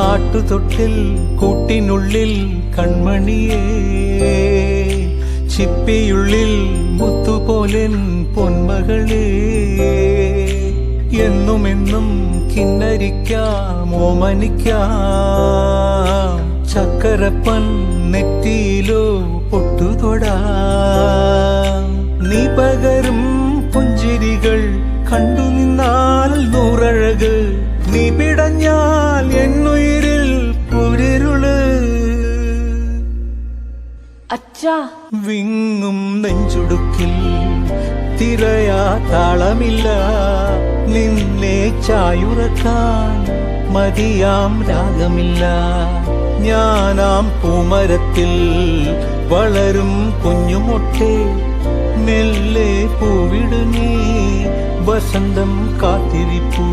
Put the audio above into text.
ആട്ടുതൊട്ടിൽ കൂട്ടിനുള്ളിൽ കൺമണിയേ, ചിപ്പിയുള്ളിൽ മുത്തുപോലെൻ പൊന്മകളേ, എന്നുമെന്നും കിന്നരിക്കാം ഓമനിക്കാം, ചക്കരപ്പൻ നെറ്റിയിലോ പൊട്ടുതൊടാം. നീ പകരും പുഞ്ചിരികൾ കണ്ടു നിന്നാൽ നൂറഴക്, നീ പിടഞ്ഞാൽ എന്നുയിരിൽ കുരിരുള്. അച്ഛാ, വിങ്ങും നെഞ്ചുടുക്കിൽ തിരയാ താളമില്ല, നിന്നെ ചായുറക്കാൻ മതിയാം രാഗമില്ല. ഞാനാം പൂമരത്തിൽ വളരും കുഞ്ഞുമൊട്ടെ, മെല്ലെ പൂവിടു നീ വസന്തം കാത്തിരിപ്പൂ.